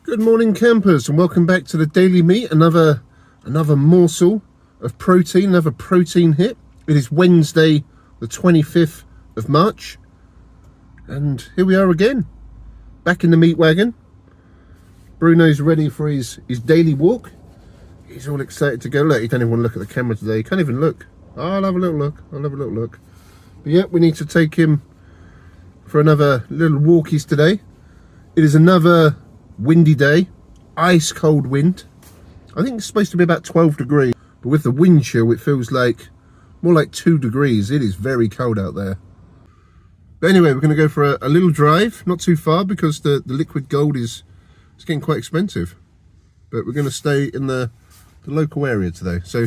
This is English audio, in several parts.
Good morning, campers, and welcome back to the Daily Meat. Another morsel of protein, another protein hit. It is Wednesday the 25th of March, and here we are again, back in the meat wagon. Bruno's ready for his daily walk. He's all excited to go. Look, he don't even want to look at the camera today. He can't even look. I'll have a little look. But yeah, we need to take him for another little walkies today. It is another windy day, ice cold wind. I think it's supposed to be about 12 degrees, but with the wind chill it feels like more like 2 degrees. It is very cold out there. But anyway, we're going to go for a little drive, not too far, because the liquid gold is getting quite expensive. But we're going to stay in the local area today. So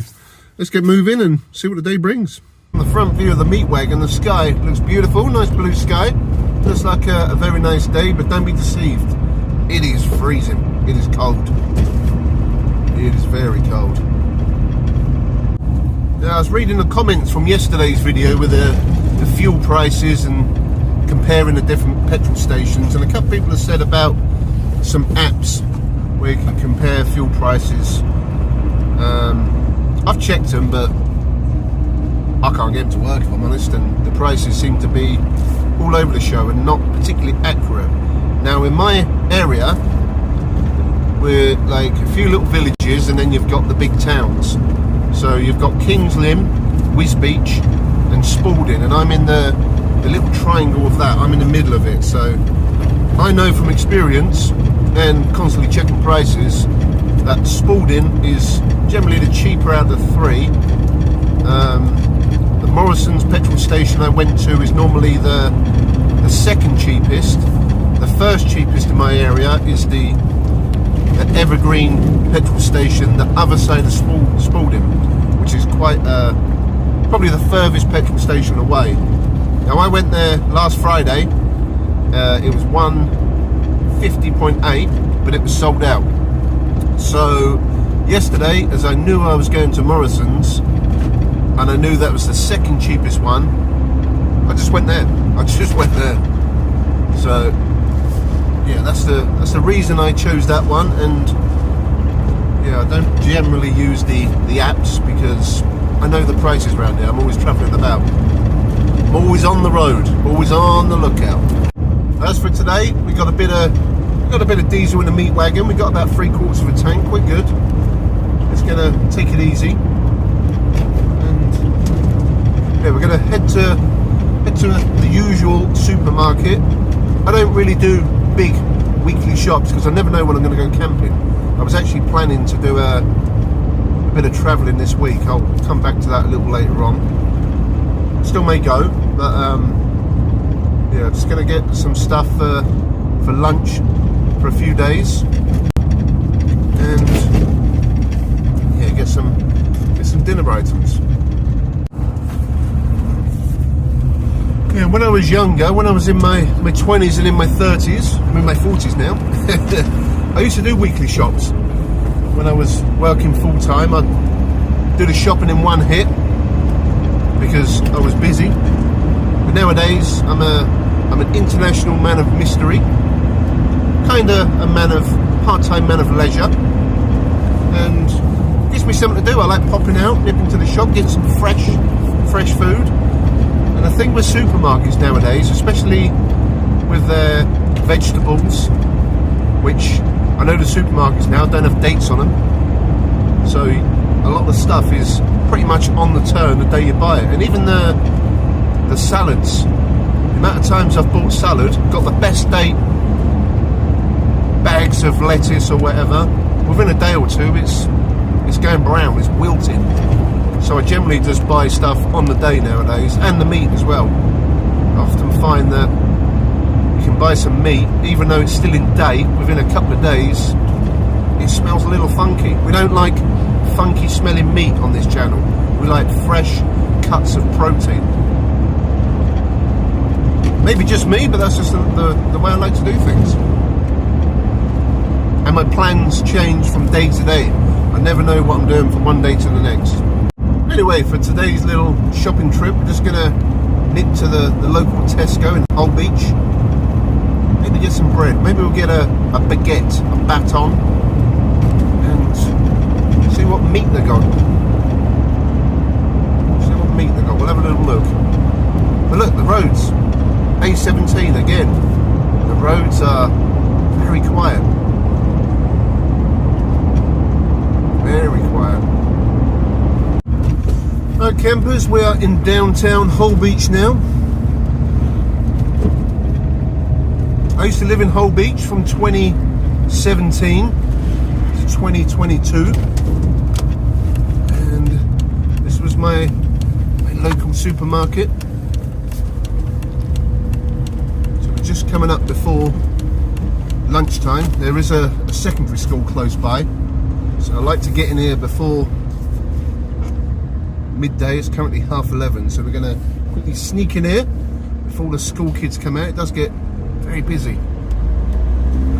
let's get moving and see what the day brings. On the front view of the meat wagon, the sky looks beautiful, nice blue sky. Looks like a very nice day, but don't be deceived. It is freezing. It is cold. It is very cold. Now, I was reading the comments from yesterday's video with the fuel prices and comparing the different petrol stations, and a couple of people have said about some apps where you can compare fuel prices. I've checked them, but I can't get them to work, if I'm honest, and the prices seem to be all over the show and not particularly accurate. Now, in my area, we're like a few little villages, and then you've got the big towns. So you've got Kings Lynn, Wisbeach and Spalding, and I'm in the little triangle of that. I'm in the middle of it, so I know from experience and constantly checking prices that Spalding is generally the cheaper out of the three. The Morrison's petrol station I went to is normally the second cheapest. The first cheapest in my area is the Evergreen petrol station, the other side of Spalding, which is quite probably the furthest petrol station away. Now, I went there last Friday. It was 150.8, but it was sold out. So yesterday, as I knew I was going to Morrison's and I knew that was the second cheapest one, I just went there. So yeah, that's the reason I chose that one. And yeah, I don't generally use the apps because I know the prices around here. I'm always travelling about. I'm always on the road, always on the lookout. As for today, we got a bit of diesel in the meat wagon. We got about 3/4 of a tank. We're good. It's gonna take it easy, and yeah, we're gonna head to the usual supermarket. I don't really do big weekly shops because I never know when I'm going to go camping. I was actually planning to do a bit of travelling this week. I'll come back to that a little later on. Still may go, but yeah, just going to get some stuff for lunch for a few days, and yeah, get some dinner items. Yeah, when I was younger, when I was in my 20s and in my 30s, I'm in my 40s now, I used to do weekly shops. When I was working full-time, I'd do the shopping in one hit because I was busy. But nowadays, I'm an international man of mystery, kinda a part-time man of leisure, and it gives me something to do. I like popping out, nipping to the shop, getting some fresh food. And I think with supermarkets nowadays, especially with their vegetables, which I know the supermarkets now don't have dates on them, so a lot of the stuff is pretty much on the turn the day you buy it. And even the salads, the amount of times I've bought salad, got the best date, bags of lettuce or whatever, within a day or two it's going brown, it's wilting. So I generally just buy stuff on the day nowadays, and the meat as well. I often find that you can buy some meat, even though it's still in date, within a couple of days, it smells a little funky. We don't like funky smelling meat on this channel. We like fresh cuts of protein. Maybe just me, but that's just the way I like to do things. And my plans change from day to day. I never know what I'm doing from one day to the next. Anyway, for today's little shopping trip, we're just going to nip to the local Tesco in Holbeach. maybe get some bread. Maybe we'll get a baguette, a baton, and see what meat they got. See what meat they got. We'll have a little look. But look, the roads. A17 again. The roads are very quiet. Very quiet. Right, campers, we are in downtown Holbeach now. I used to live in Holbeach from 2017 to 2022, and this was my local supermarket. So we're just coming up before lunchtime. There is a secondary school close by, so I like to get in here before midday. It's currently 11:30, so we're going to quickly sneak in here before the school kids come out. It does get very busy.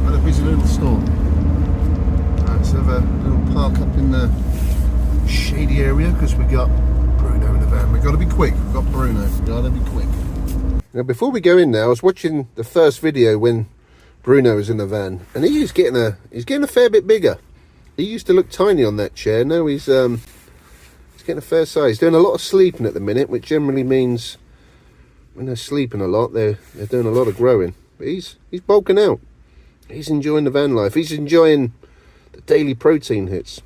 Quite a busy little store. Right, let's have a little park up in the shady area because we got Bruno in the van. We've got to be quick. We've got Bruno. We've got to be quick. Now, before we go in now, I was watching the first video when Bruno was in the van, and he's getting a fair bit bigger. He used to look tiny on that chair. Now he's getting a fair size. He's doing a lot of sleeping at the minute, which generally means when they're sleeping a lot, they're doing a lot of growing. But he's bulking out. He's enjoying the van life. He's enjoying the daily protein hits.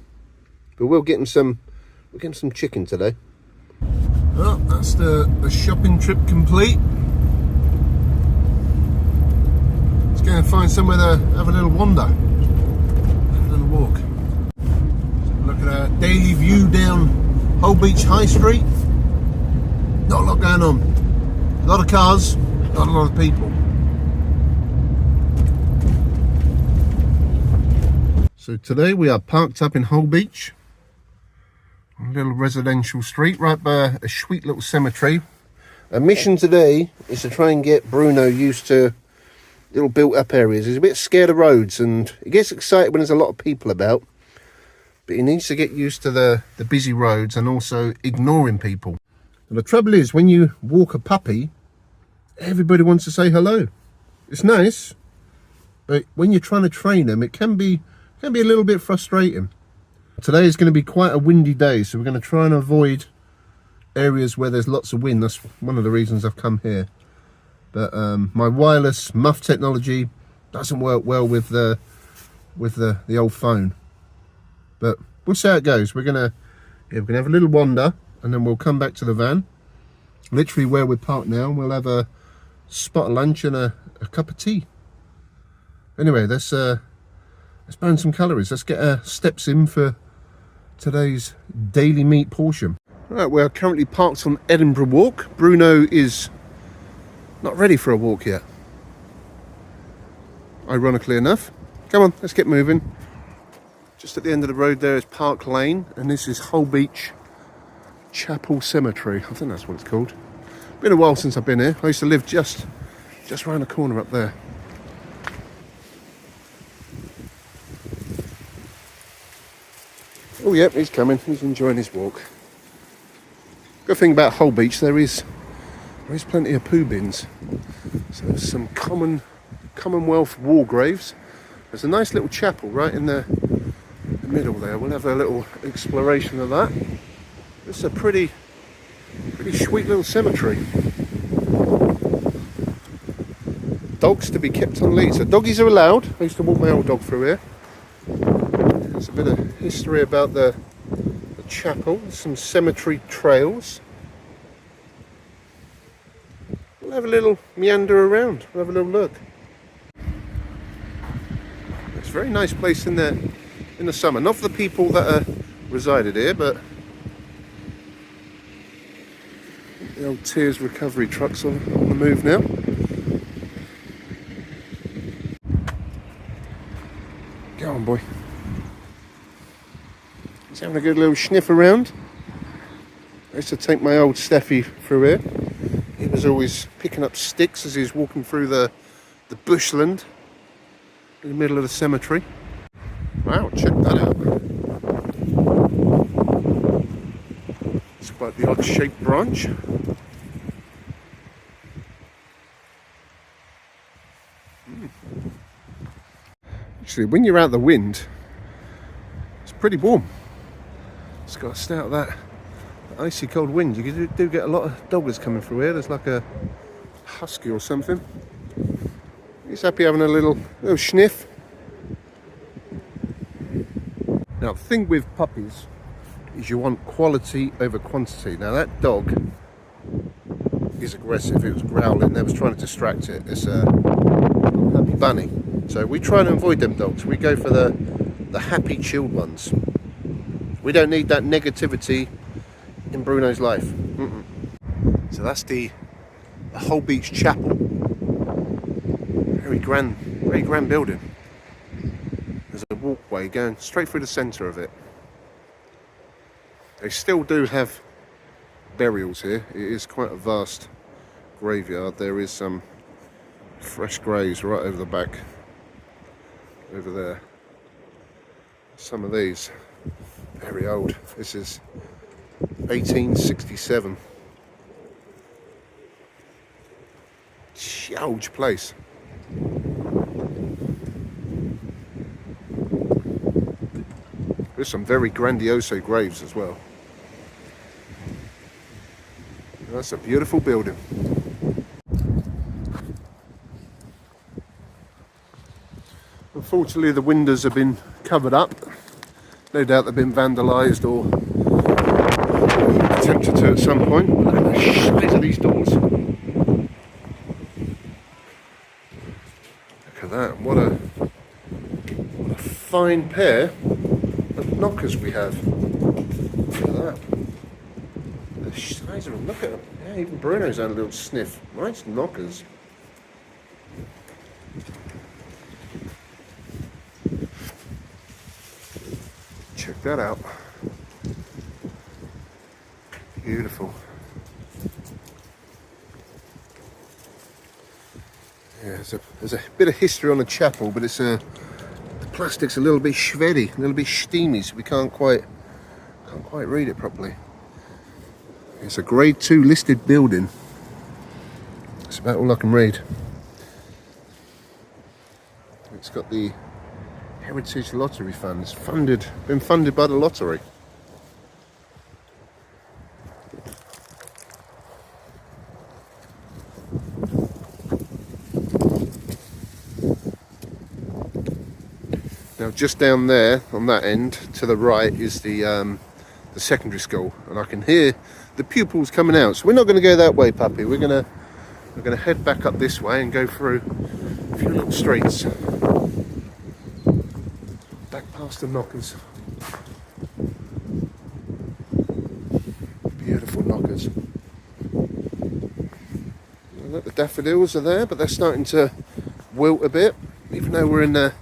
But we'll get him some chicken today. Well, that's the shopping trip complete. Let's go and find somewhere to have a little wander, have a little walk. So look at our daily view down Holbeach High Street. Not a lot going on. A lot of cars, not a lot of people. So today we are parked up in Holbeach, on a little residential street right by a sweet little cemetery. Our mission today is to try and get Bruno used to little built up areas. He's a bit scared of roads and he gets excited when there's a lot of people about. But he needs to get used to the busy roads and also ignoring people. And the trouble is, when you walk a puppy, everybody wants to say hello. It's nice, but when you're trying to train them, it can be a little bit frustrating. Today is going to be quite a windy day, so we're going to try and avoid areas where there's lots of wind. That's one of the reasons I've come here. But my wireless muff technology doesn't work well with the old phone. But we'll see how it goes. We're gonna have a little wander, and then we'll come back to the van, literally where we're parked now, and we'll have a spot of lunch and a cup of tea. Anyway, let's burn some calories. Let's get our steps in for today's daily meat portion. Right, we're currently parked on Edinburgh Walk. Bruno is not ready for a walk yet, ironically enough. Come on, let's get moving. Just at the end of the road there is Park Lane, and this is Holbeach Chapel Cemetery. I think that's what it's called. Been a while since I've been here. I used to live just round the corner up there. Oh yep, he's coming. He's enjoying his walk. Good thing about Holbeach, there is plenty of poo bins. So there's some Commonwealth war graves. There's a nice little chapel right in the middle there. We'll have a little exploration of that. It's a pretty sweet little cemetery. Dogs to be kept on lead. So doggies are allowed. I used to walk my old dog through here. There's a bit of history about the chapel, some cemetery trails. We'll have a little meander around, we'll have a little look. It's a very nice place in the summer, not for the people that are resided here, but the old Tears recovery truck's on the move now. Go on, boy. He's having a good little sniff around. I used to take my old Steffi through here. He was always picking up sticks as he was walking through the bushland in the middle of the cemetery. Wow, check that out. It's quite the odd shaped branch. Actually, when you're out the wind, it's pretty warm. It's got to stay out of that icy cold wind. You do get a lot of doggers coming through here. There's like a husky or something. He's happy having a little sniff. Now, the thing with puppies is you want quality over quantity. Now, that dog is aggressive. It was growling. They was trying to distract it. It's a happy bunny. So we try and avoid them dogs. We go for the happy, chilled ones. We don't need that negativity in Bruno's life. So that's the Holbeach Chapel. Very grand building. There's a walkway going straight through the centre of it. They still do have burials here. It is quite a vast graveyard. There is some fresh graves right over the back. Over there. Some of these very old. This is 1867. Huge place. There's some very grandiose graves as well. That's a beautiful building. Unfortunately, the windows have been covered up. No doubt they've been vandalised or attempted to at some point. Look at the size of these doors. Look at that. What a fine pair of knockers we have. Look at that. The size of them. Look at them. Yeah, even Bruno's had a little sniff. Nice knockers. Check that out. Beautiful. Yeah, there's a bit of history on the chapel, but it's the plastic's a little bit shveddy, a little bit steamy, so we can't quite read it properly. It's a grade 2 listed building. That's about all I can read. It's got the Heritage Lottery Funds, been funded by the lottery. Now, just down there on that end to the right is the secondary school, and I can hear the pupils coming out. So we're not going to go that way, puppy. We're going to head back up this way and go through a few little streets. Back past the knockers. Beautiful knockers. Look, the daffodils are there, but they're starting to wilt a bit, even though we're in the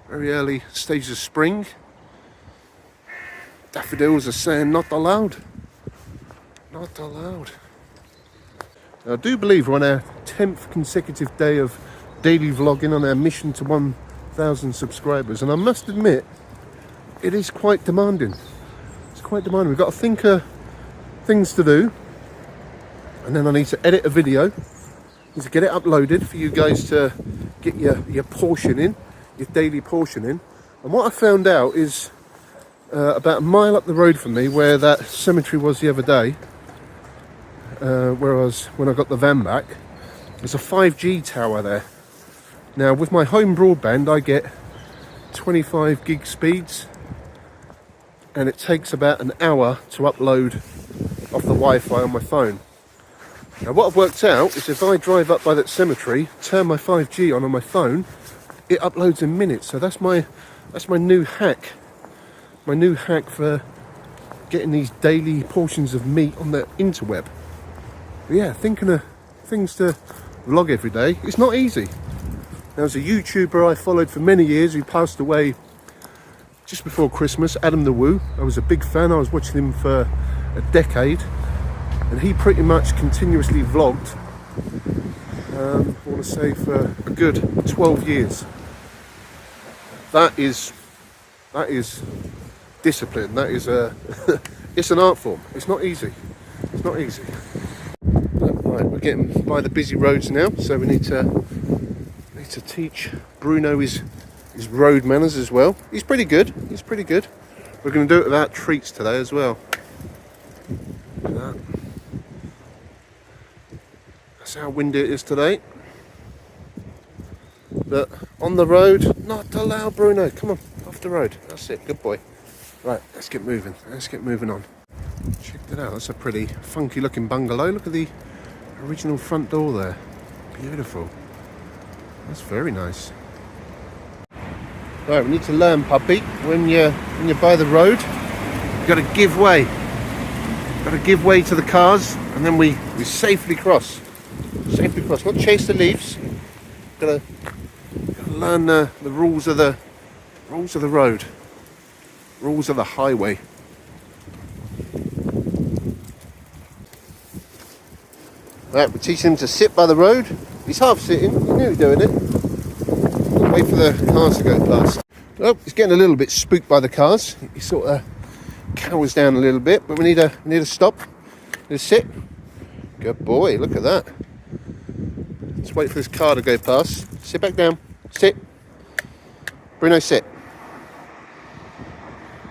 very early stages of spring. Daffodils are saying not allowed. Not allowed. Now, I do believe we're on our 10th consecutive day of daily vlogging on our mission to 1,000 subscribers, and I must admit it is quite demanding. It's quite demanding. We've got to think of things to do, and then I need to edit a video, need to get it uploaded for you guys to get your portion in, your daily portion in. And what I found out is about a mile up the road from me, where that cemetery was the other day, where I was when I got the van back, there's a 5G tower there. Now, with my home broadband, I get 25 gig speeds, and it takes about an hour to upload off the Wi-Fi on my phone. Now, what I've worked out is if I drive up by that cemetery, turn my 5G on my phone, it uploads in minutes. So that's my new hack. My new hack for getting these daily portions of meat on the interweb. But yeah, thinking of things to vlog every day. It's not easy. There was a YouTuber I followed for many years who passed away just before Christmas, Adam the Woo. I was a big fan. I was watching him for a decade, and he pretty much continuously vlogged, I want to say, for a good 12 years. That is discipline. That is it's an art form. It's not easy. It's not easy. But, right, we're getting by the busy roads now, so we need to teach Bruno his his road manners as well. He's pretty good. He's pretty good. We're going to do it without treats today as well. Look at that. That's how windy it is today. But on the road, not allowed, Bruno. Come on, off the road. That's it. Good boy. Right, let's get moving. Let's get moving on. Check that out. That's a pretty funky looking bungalow. Look at the original front door there. Beautiful. That's very nice. Right, we need to learn, puppy. When you're by the road, you've got to give way. Got to give way to the cars, and then we safely cross. Safely cross. Not chase the leaves. Got to learn the rules of the road. Rules of the highway. Right, we're teaching him to sit by the road. He's half sitting. He knew he was doing it. Wait for the cars to go past. Oh, he's getting a little bit spooked by the cars. He sort of cowers down a little bit, but we need a stop. Need a sit. Good boy. Look at that. Let's wait for this car to go past. Sit back down. Sit. Bruno, sit.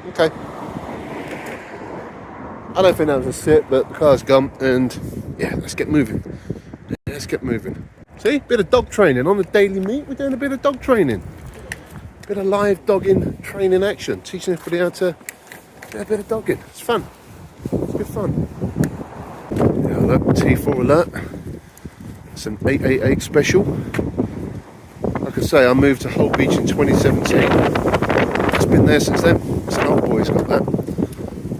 Okay. I don't think that was a sit, but the car's gone, and yeah, let's get moving. Let's get moving. See, bit of dog training on the daily meet. We're doing a bit of dog training, bit of live dogging training action, teaching everybody how to do a bit of dogging. It's fun. It's good fun. Yeah, look, T4 alert. It's an 888 special. Like I say, I moved to Holbeach in 2017. It's been there since then. It's an old boy's got that.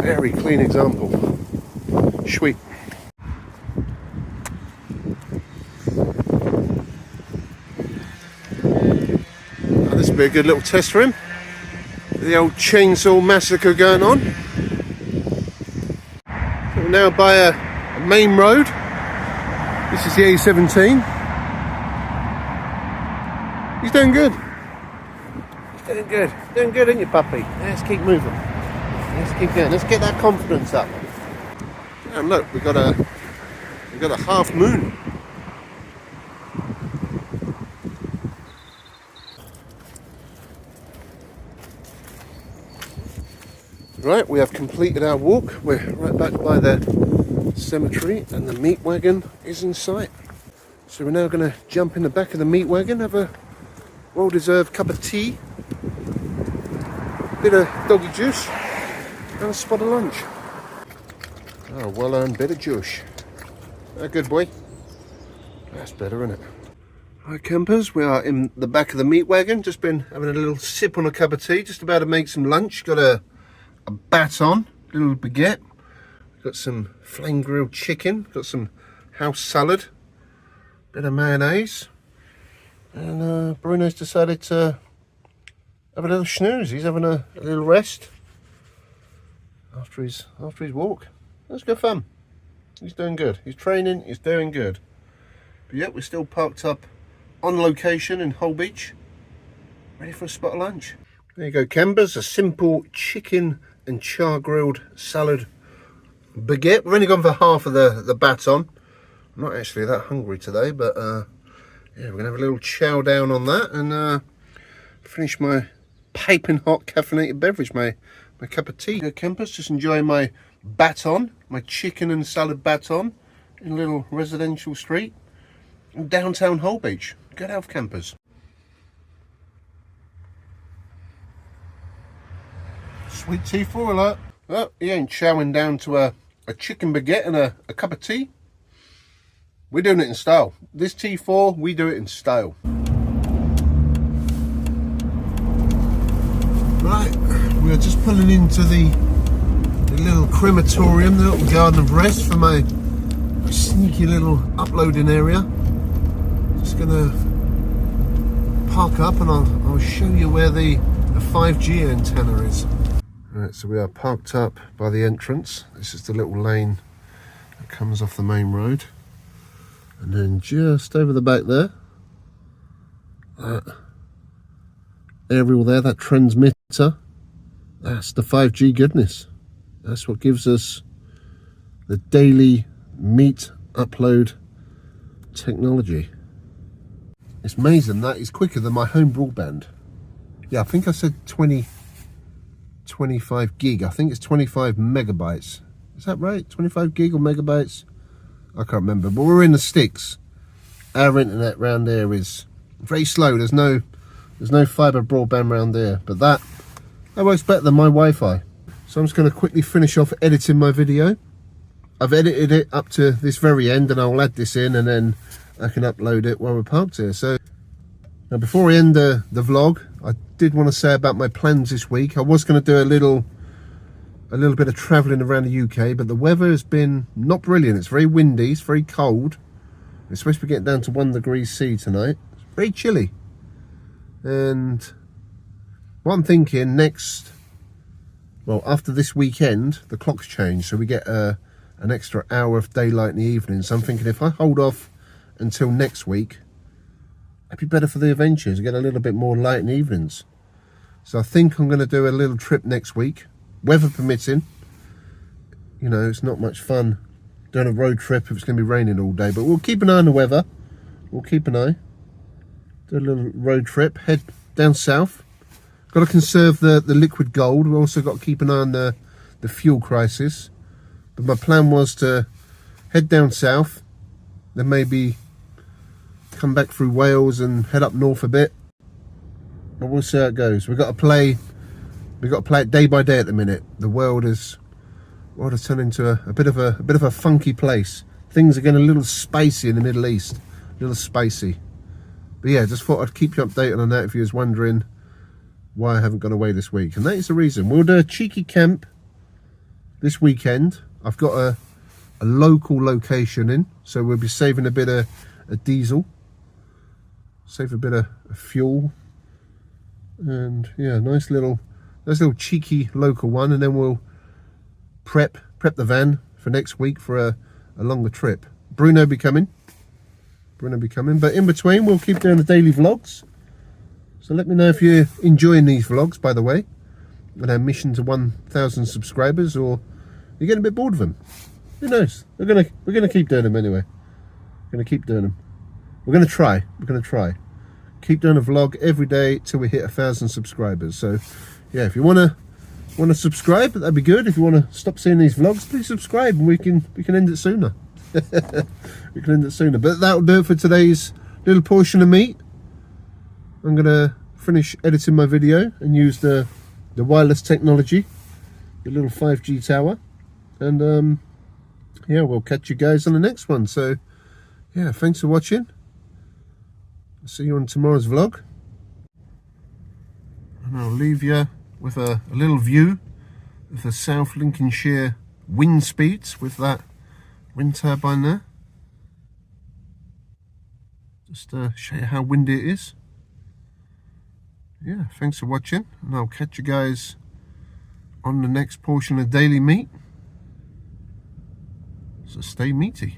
Very clean example. Sweet. This will be a good little test for him. The old chainsaw massacre going on. So we're now by a main road. This is the A17. He's doing good. He's doing good. Doing good, ain't you, puppy? Let's keep moving. Let's keep going. Let's get that confidence up. And look, we've got a half moon. Right, we have completed our walk. We're right back by the cemetery and the meat wagon is in sight. So we're now going to jump in the back of the meat wagon, have a well-deserved cup of tea, bit of doggy juice and a spot of lunch. Oh, well-earned bit of juice. Ah, good boy. That's better, isn't it? Right, campers, we are in the back of the meat wagon. Just been having a little sip on a cup of tea, just about to make some lunch. Got a baton, little baguette. Got some flame grilled chicken. Got some house salad. Bit of mayonnaise. And Bruno's decided to have a little snooze. He's having a little rest after his walk. That's good fun. He's doing good. He's training. He's doing good. But yeah, we're still parked up on location in Holbeach, ready for a spot of lunch. There you go, campers. A simple chicken and char grilled salad baguette. We've only gone for half of the baton. I'm not actually that hungry today, but yeah, we're gonna have a little chow down on that and finish my piping hot caffeinated beverage, my cup of tea. Good campers, just enjoying my baton, my chicken and salad baton in a little residential street in downtown Holbeach. Good health, campers. Sweet T4 alert. Well, he ain't chowing down to a chicken baguette and a cup of tea. We're doing it in style. This T4, we do it in style. Right, we are just pulling into the little crematorium, the little garden of rest for my sneaky little uploading area. Just gonna park up and I'll show you where the 5G antenna is. Right, so we are parked up by the entrance. This is the little lane that comes off the main road. And then just over the back there, that aerial there, that transmitter, that's the 5G goodness. That's what gives us the daily meat upload technology. It's amazing, that is quicker than my home broadband. Yeah, I think I said 25 gig. I think it's 25 megabytes. Is that right? 25 gig or megabytes? I can't remember. But we're in the sticks. Our internet round there is very slow. There's no fibre broadband around there. But that works better than my Wi-Fi. So I'm just going to quickly finish off editing my video. I've edited it up to this very end, and I'll add this in, and then I can upload it while we're parked here. So now, before I end the vlog, I did want to say about my plans this week. I was going to do a little bit of travelling around the UK, but the weather has been not brilliant. It's very windy, it's very cold. It's supposed to be getting down to 1 degree C tonight. It's very chilly. And what I'm thinking after this weekend, the clocks change, so we get an extra hour of daylight in the evening. So I'm thinking if I hold off until next week, it'd be better for the adventures, get a little bit more light in the evenings. So I think I'm going to do a little trip next week, weather permitting. You know, it's not much fun doing a road trip if it's going to be raining all day, but we'll keep an eye on the weather. We'll keep an eye. Do a little road trip, head down south. Got to conserve the liquid gold. We've also got to keep an eye on the fuel crisis. But my plan was to head down south, then maybe come back through Wales and head up north a bit. But we'll see how it goes. We've got to play it day by day at the minute. The world has turned into a bit of a funky place. Things are getting a little spacey in the Middle East. A little spacey. But yeah, just thought I'd keep you updated on that if you was wondering why I haven't gone away this week. And that is the reason. We'll do a cheeky camp this weekend. I've got a local location in, so we'll be saving a bit of diesel, save a bit of fuel, and yeah, nice little cheeky local one. And then we'll prep the van for next week for a longer trip. Bruno be coming, but in between we'll keep doing the daily vlogs. So let me know if you're enjoying these vlogs, by the way, and our mission to 1,000 subscribers, or you're getting a bit bored of them. Who knows? We're gonna keep doing them anyway. We're gonna keep doing them. We're gonna try. Keep doing a vlog every day till we hit 1,000 subscribers. So yeah, if you wanna subscribe, that'd be good. If you wanna stop seeing these vlogs, please subscribe, and we can end it sooner. We can end it sooner. But that'll do it for today's little portion of meat. I'm gonna finish editing my video and use the wireless technology, the little 5G tower, and yeah, we'll catch you guys on the next one. So yeah, thanks for watching. I'll see you on tomorrow's vlog, and I'll leave you with a little view of the South Lincolnshire wind speeds with that wind turbine there. Just show you how windy it is. Yeah, thanks for watching, and I'll catch you guys on the next portion of Daily Meat. So stay meaty.